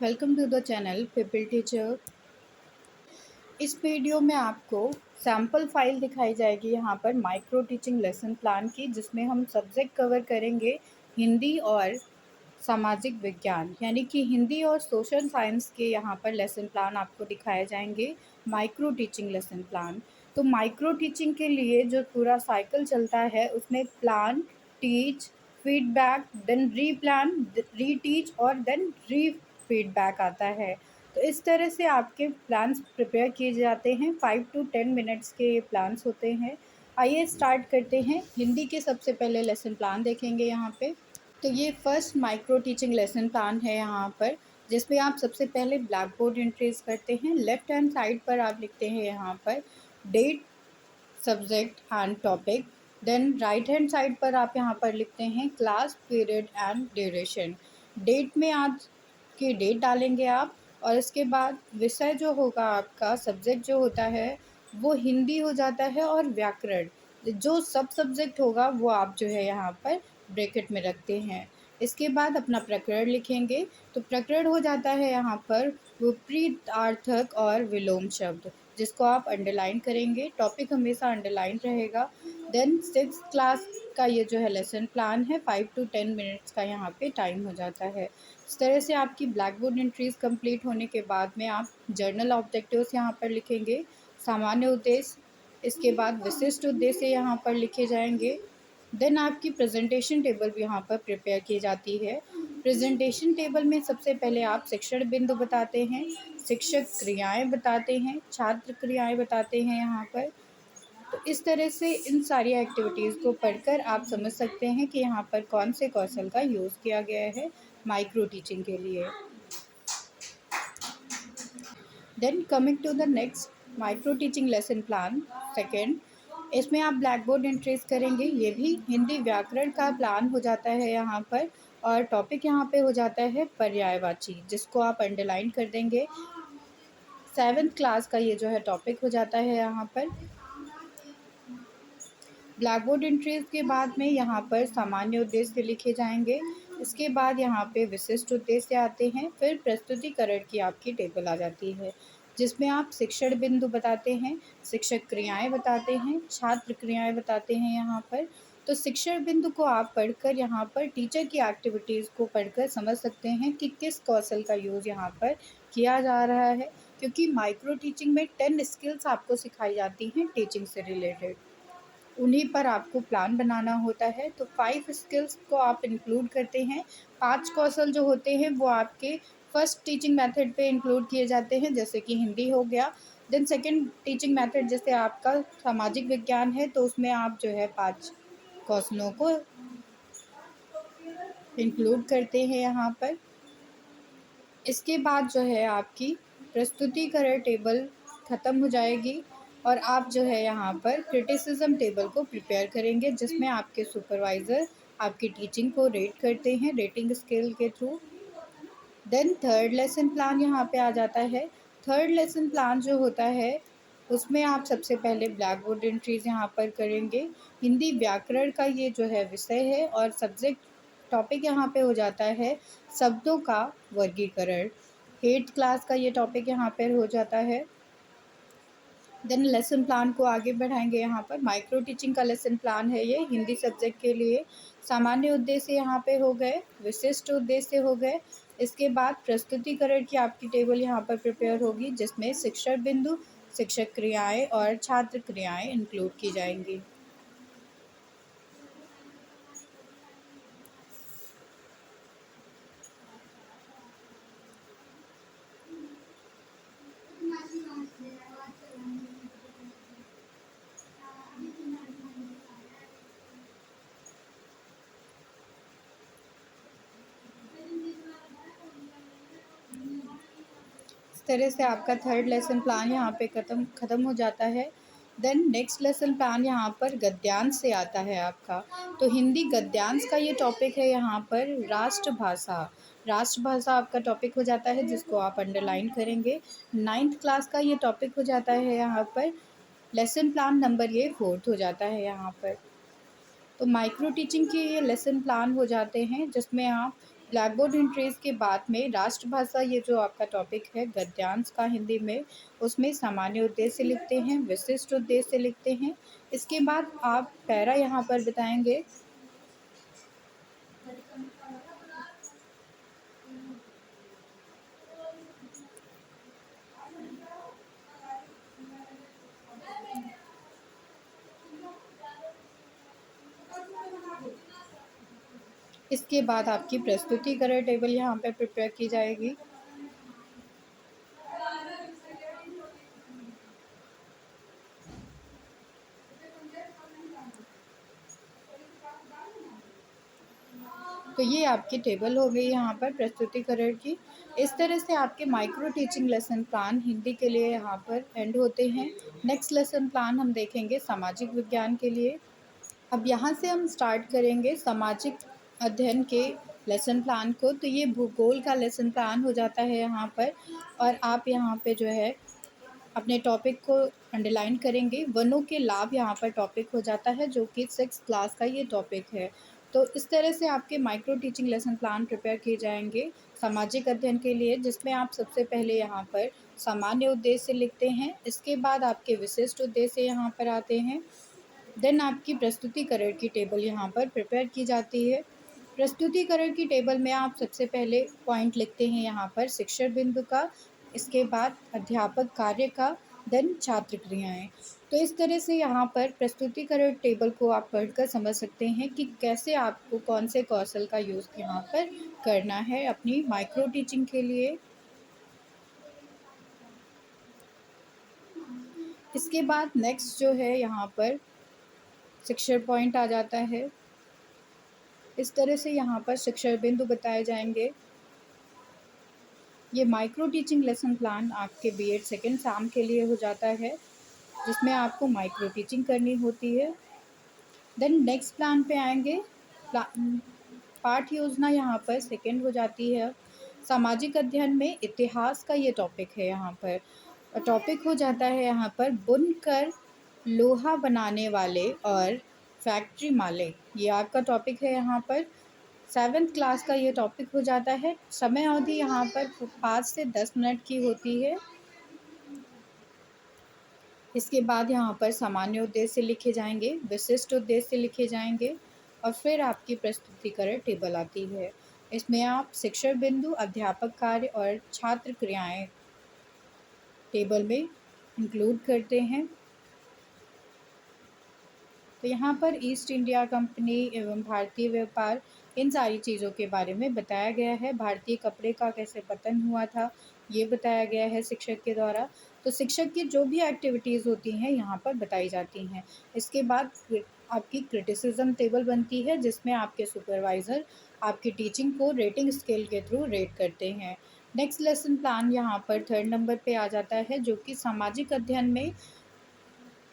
Welcome to the channel people teacher. इस video में आपको सैम्पल फाइल दिखाई जाएगी यहाँ पर माइक्रो टीचिंग लेसन प्लान की, जिसमें हम सब्जेक्ट कवर करेंगे हिंदी और सामाजिक विज्ञान, यानी कि हिंदी और सोशल साइंस के यहाँ पर लेसन प्लान आपको दिखाए जाएंगे माइक्रो टीचिंग लेसन प्लान। तो माइक्रो टीचिंग के लिए जो पूरा साइकिल चलता है उसमें plan, teach, feedback, then replan, reteach और देन री फीडबैक आता है। तो इस तरह से आपके प्लान्स प्रिपेयर किए जाते हैं। 5 to 10 मिनट्स के ये प्लान्स होते हैं। आइए स्टार्ट करते हैं। हिंदी के सबसे पहले लेसन प्लान देखेंगे यहाँ पे। तो ये first micro teaching lesson plan है यहाँ पर, जिसमें आप सबसे पहले ब्लैक बोर्ड एंट्रीज करते हैं। लेफ्ट हैंड साइड पर आप लिखते हैं यहाँ पर date, subject and topic. Then right hand side पर आप यहाँ पर लिखते हैं class, period and duration. Date में आज की डेट डालेंगे आप, और इसके बाद विषय जो होगा आपका, सब्जेक्ट जो होता है वो हिंदी हो जाता है, और व्याकरण जो सब सब्जेक्ट होगा वो आप जो है यहाँ पर ब्रैकेट में रखते हैं। इसके बाद अपना प्रकरण लिखेंगे। तो प्रकरण हो जाता है यहाँ पर विपरीतार्थक और विलोम शब्द, जिसको आप अंडरलाइन करेंगे। टॉपिक हमेशा अंडरलाइन रहेगा। देन 6th क्लास का ये जो है लेसन प्लान है, 5 to 10 मिनट्स का यहाँ पे टाइम हो जाता है। इस तरह से आपकी ब्लैक बोर्ड एंट्रीज कंप्लीट होने के बाद में आप जर्नल ऑब्जेक्टिव्स यहाँ पर लिखेंगे। सामान्य उद्देश्य, इसके बाद विशिष्ट उद्देश्य यहाँ पर लिखे जाएंगे। देन आपकी प्रेजेंटेशन टेबल भी यहाँ पर प्रिपेयर की जाती है। प्रेजेंटेशन टेबल में सबसे पहले आप शिक्षण बिंदु बताते हैं, शिक्षक क्रियाएं बताते हैं, छात्र क्रियाएं बताते हैं यहाँ पर। तो इस तरह से इन सारी एक्टिविटीज़ को पढ़कर आप समझ सकते हैं कि यहाँ पर कौन से कौशल का यूज़ किया गया है माइक्रो टीचिंग के लिए। Then coming to the next micro teaching lesson plan second, इसमें आप ब्लैक बोर्ड एंट्रीज करेंगे। ये भी हिंदी व्याकरण का प्लान हो जाता है यहाँ पर, और टॉपिक यहाँ पे हो जाता है पर्यायवाची, जिसको आप अंडरलाइन कर देंगे। 7th क्लास का ये जो है टॉपिक हो जाता है यहाँ पर। ब्लैक बोर्ड एंट्रीज के बाद में यहाँ पर सामान्य उद्देश्य लिखे जाएंगे। इसके बाद यहाँ पे विशिष्ट उद्देश्य आते हैं। फिर प्रस्तुतिकरण की आपकी टेबल आ जाती है, जिसमें आप शिक्षण बिंदु बताते हैं, शिक्षक क्रियाएं बताते हैं, छात्र क्रियाएं बताते हैं यहाँ पर। तो शिक्षण बिंदु को आप पढ़कर यहाँ पर टीचर की एक्टिविटीज़ को पढ़कर समझ सकते हैं कि किस कौशल का यूज़ यहाँ पर किया जा रहा है, क्योंकि माइक्रो टीचिंग में 10 स्किल्स आपको सिखाई जाती हैं टीचिंग से रिलेटेड। उन्हीं पर आपको प्लान बनाना होता है। तो 5 स्किल्स को आप इंक्लूड करते हैं। 5 कौशल जो होते हैं वो आपके फर्स्ट टीचिंग मेथड पे इंक्लूड किए जाते हैं, जैसे कि हिंदी हो गया। देन सेकंड टीचिंग मेथड जैसे आपका सामाजिक विज्ञान है, तो उसमें आप जो है 5 कौशलों को इंक्लूड करते हैं यहाँ पर। इसके बाद जो है आपकी प्रस्तुतिकरण टेबल ख़त्म हो जाएगी, और आप जो है यहाँ पर क्रिटिसिज्म टेबल को प्रिपेयर करेंगे, जिसमें आपके सुपरवाइज़र आपकी टीचिंग को रेट करते हैं रेटिंग स्केल के थ्रू। देन थर्ड लेसन प्लान यहाँ पे आ जाता है। थर्ड लेसन प्लान जो होता है उसमें आप सबसे पहले ब्लैक बोर्ड एंट्रीज यहाँ पर करेंगे। हिंदी व्याकरण का ये जो है विषय है, और सब्जेक्ट टॉपिक यहाँ पे हो जाता है शब्दों का वर्गीकरण। 8th क्लास का ये टॉपिक यहाँ पर हो जाता है। देन लेसन प्लान को आगे बढ़ाएंगे। यहाँ पर माइक्रो टीचिंग का लेसन प्लान है ये हिंदी सब्जेक्ट के लिए। सामान्य उद्देश्य यहाँ पे हो गए, विशिष्ट उद्देश्य हो गए। इसके बाद प्रस्तुतिकरण की आपकी टेबल यहाँ पर प्रिपेयर होगी, जिसमें शिक्षण बिंदु, शिक्षक क्रियाएं और छात्र क्रियाएं इंक्लूड की जाएंगी। इस तरह से आपका थर्ड लेसन प्लान यहाँ पे ख़त्म हो जाता है। देन नेक्स्ट लेसन प्लान यहाँ पर गद्यांश से आता है आपका। तो हिंदी गद्यांश का ये टॉपिक है यहाँ पर राष्ट्रभाषा। राष्ट्रभाषा आपका टॉपिक हो जाता है, जिसको आप अंडरलाइन करेंगे। 9th क्लास का ये टॉपिक हो जाता है यहाँ पर। लेसन प्लान नंबर ये 4th हो जाता है यहाँ पर। तो माइक्रो टीचिंग के ये लेसन प्लान हो जाते हैं, जिसमें आप ब्लैक बोर्ड एंट्रीज के बाद में राष्ट्रभाषा, ये जो आपका टॉपिक है गद्यांश का हिंदी में, उसमें सामान्य उद्देश्य लिखते हैं, विशिष्ट उद्देश्य लिखते हैं। इसके बाद आप पैरा यहाँ पर बताएंगे। इसके बाद आपकी प्रस्तुतिकरण टेबल यहाँ पर प्रिपेयर की जाएगी। तो ये आपकी टेबल हो गई यहाँ पर प्रस्तुतिकरण की। इस तरह से आपके micro teaching lesson plan Hindi के लिए यहाँ पर एंड होते हैं। नेक्स्ट लेसन प्लान हम देखेंगे सामाजिक विज्ञान के लिए। अब यहाँ से हम स्टार्ट करेंगे सामाजिक अध्ययन के लेसन प्लान को। तो ये भूगोल का लेसन प्लान हो जाता है यहाँ पर, और आप यहाँ पे जो है अपने टॉपिक को अंडरलाइन करेंगे। वनों के लाभ यहाँ पर टॉपिक हो जाता है, जो कि 6th क्लास का ये टॉपिक है। तो इस तरह से आपके micro teaching lesson plan prepare किए जाएंगे सामाजिक अध्ययन के लिए, जिसमें आप सबसे पहले यहाँ पर सामान्य उद्देश्य लिखते हैं। इसके बाद आपके विशिष्ट उद्देश्य यहाँ पर आते हैं। देन आपकी प्रस्तुतिकरण की टेबल यहाँ पर प्रिपेयर की जाती है। प्रस्तुतिकरण की टेबल में आप सबसे पहले पॉइंट लिखते हैं यहाँ पर शिक्षण बिंदु का, इसके बाद अध्यापक कार्य का, देन छात्र क्रियाएँ। तो इस तरह से यहाँ पर प्रस्तुतिकरण टेबल को आप पढ़कर समझ सकते हैं कि कैसे आपको कौन से कौशल का यूज़ यहाँ पर करना है अपनी माइक्रो टीचिंग के लिए। इसके बाद नेक्स्ट जो है यहाँ पर शिक्षण पॉइंट आ जाता है। इस तरह से यहाँ पर शिक्षण बिंदु बताए जाएंगे। ये माइक्रो टीचिंग लेसन प्लान आपके बीएड सेकेंड सेम के लिए हो जाता है, जिसमें आपको माइक्रो टीचिंग करनी होती है। देन नेक्स्ट प्लान पे आएंगे। पाठ योजना यहाँ पर सेकेंड हो जाती है। सामाजिक अध्ययन में इतिहास का ये टॉपिक है यहाँ पर। टॉपिक हो जाता है यहाँ पर बुनकर, लोहा बनाने वाले और फैक्ट्री मालिक, ये आपका टॉपिक है यहाँ पर। 7th क्लास का ये टॉपिक हो जाता है। समय अवधि यहाँ पर 5 से 10 मिनट की होती है। इसके बाद यहाँ पर सामान्य उद्देश्य लिखे जाएंगे, विशिष्ट उद्देश्य लिखे जाएंगे, और फिर आपकी प्रस्तुतिकरण टेबल आती है। इसमें आप शिक्षण बिंदु, अध्यापक कार्य और छात्र क्रियाएं टेबल में इंक्लूड करते हैं। तो यहाँ पर ईस्ट इंडिया कंपनी एवं भारतीय व्यापार, इन सारी चीज़ों के बारे में बताया गया है। भारतीय कपड़े का कैसे पतन हुआ था, ये बताया गया है शिक्षक के द्वारा। तो शिक्षक की जो भी एक्टिविटीज़ होती हैं यहाँ पर बताई जाती हैं। इसके बाद आपकी क्रिटिसिज्म टेबल बनती है, जिसमें आपके सुपरवाइज़र आपकी टीचिंग को रेटिंग स्केल के थ्रू रेट करते हैं। नेक्स्ट लेसन प्लान यहाँ पर 3rd नंबर पे आ जाता है, जो कि सामाजिक अध्ययन में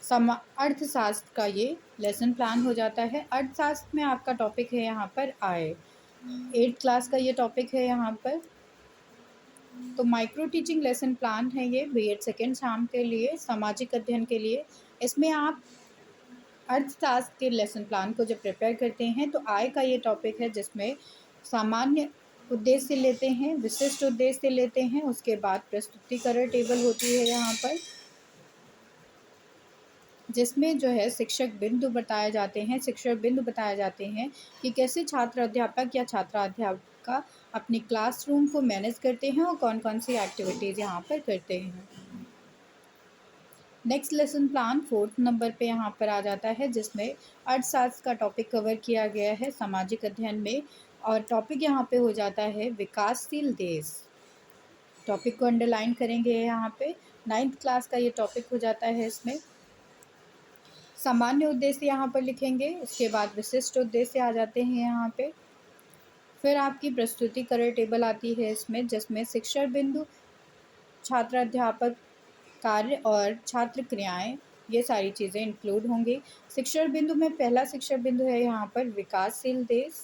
अर्थशास्त्र का ये लेसन प्लान हो जाता है। अर्थशास्त्र में आपका टॉपिक है यहाँ पर आय। 8th क्लास का ये टॉपिक है यहाँ पर। तो माइक्रो टीचिंग लेसन प्लान है ये बीएड सेकेंड सेम के लिए, सामाजिक अध्ययन के लिए। इसमें आप अर्थशास्त्र के लेसन प्लान को जब प्रिपेयर करते हैं तो आय का ये टॉपिक है, जिसमें सामान्य उद्देश्य लेते हैं, विशिष्ट उद्देश्य लेते हैं। उसके बाद प्रस्तुतिकरण टेबल होती है यहाँ पर, जिसमें जो है शिक्षक बिंदु बताए जाते हैं, शिक्षण बिंदु बताए जाते हैं कि कैसे छात्र अध्यापक या छात्रा अध्यापिका अपनी क्लासरूम को मैनेज करते हैं और कौन कौन सी एक्टिविटीज़ यहाँ पर करते हैं। Next lesson plan 4th number पे यहाँ पर आ जाता है, जिसमें अर्थशास्त्र का टॉपिक कवर किया गया है सामाजिक अध्ययन में, और टॉपिक यहाँ पे हो जाता है विकासशील देश। टॉपिक को अंडरलाइन करेंगे यहाँ पे। 9th क्लास का ये टॉपिक हो जाता है। इसमें सामान्य उद्देश्य यहाँ पर लिखेंगे, इसके बाद विशिष्ट उद्देश्य आ जाते हैं यहाँ पे। फिर आपकी प्रस्तुतिकरण टेबल आती है इसमें, जिसमें शिक्षण बिंदु, छात्र अध्यापक कार्य और छात्र क्रियाएं, ये सारी चीज़ें इंक्लूड होंगी। शिक्षण बिंदु में पहला शिक्षण बिंदु है यहाँ पर विकासशील देश।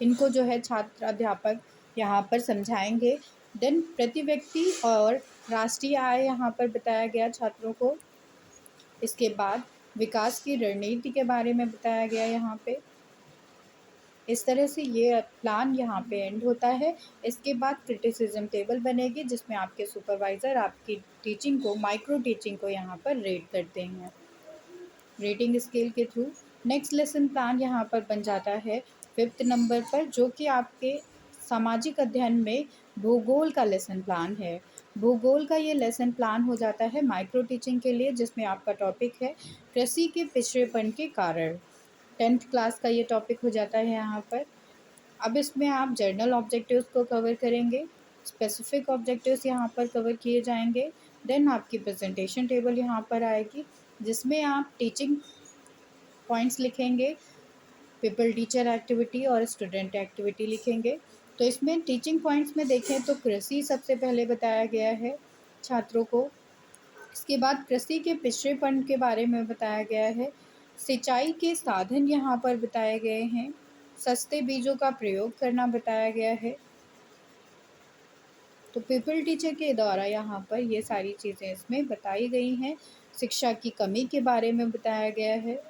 इनको जो है छात्र अध्यापक यहाँ पर समझाएंगे। देन प्रति व्यक्ति और राष्ट्रीय आय यहाँ पर बताया गया छात्रों को। इसके बाद विकास की रणनीति के बारे में बताया गया यहाँ पे। इस तरह से ये प्लान यहाँ पे एंड होता है। इसके बाद क्रिटिसिज्म टेबल बनेगी जिसमें आपके सुपरवाइज़र आपकी टीचिंग को, माइक्रो टीचिंग को यहाँ पर रेट करते हैं रेटिंग स्केल के थ्रू। नेक्स्ट लेसन प्लान यहाँ पर बन जाता है 5th नंबर पर, जो कि आपके सामाजिक अध्ययन में भूगोल का लेसन प्लान है। भूगोल का ये लेसन प्लान हो जाता है माइक्रो टीचिंग के लिए, जिसमें आपका टॉपिक है कृषि के पिछड़ेपन के कारण। 10th क्लास का ये टॉपिक हो जाता है यहाँ पर। अब इसमें आप जर्नल ऑब्जेक्टिव्स को कवर करेंगे, स्पेसिफिक ऑब्जेक्टिव्स यहाँ पर कवर किए जाएंगे। देन आपकी प्रेजेंटेशन टेबल यहाँ पर आएगी जिसमें आप टीचिंग पॉइंट्स लिखेंगे, पीपल टीचर एक्टिविटी और स्टूडेंट एक्टिविटी लिखेंगे। तो इसमें टीचिंग पॉइंट्स में देखें तो कृषि सबसे पहले बताया गया है छात्रों को। इसके बाद कृषि के पिछड़ेपन के बारे में बताया गया है। सिंचाई के साधन यहाँ पर बताए गए हैं। सस्ते बीजों का प्रयोग करना बताया गया है। तो पीपल टीचर के द्वारा यहाँ पर ये सारी चीज़ें इसमें बताई गई हैं। शिक्षा की कमी के बारे में बताया गया है।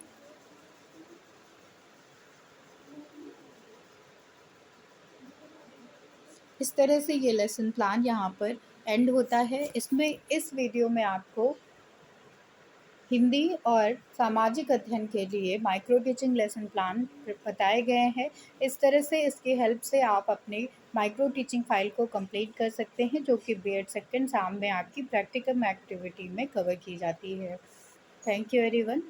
इस तरह से ये लेसन प्लान यहाँ पर एंड होता है। इसमें इस वीडियो में आपको हिंदी और सामाजिक अध्ययन के लिए माइक्रो टीचिंग लेसन प्लान बताए गए हैं। इस तरह से इसकी हेल्प से आप अपनी माइक्रो टीचिंग फ़ाइल को कंप्लीट कर सकते हैं, जो कि B.Ed सेकंड सेम में आपकी प्रैक्टिकम एक्टिविटी में कवर की जाती है। Thank you everyone.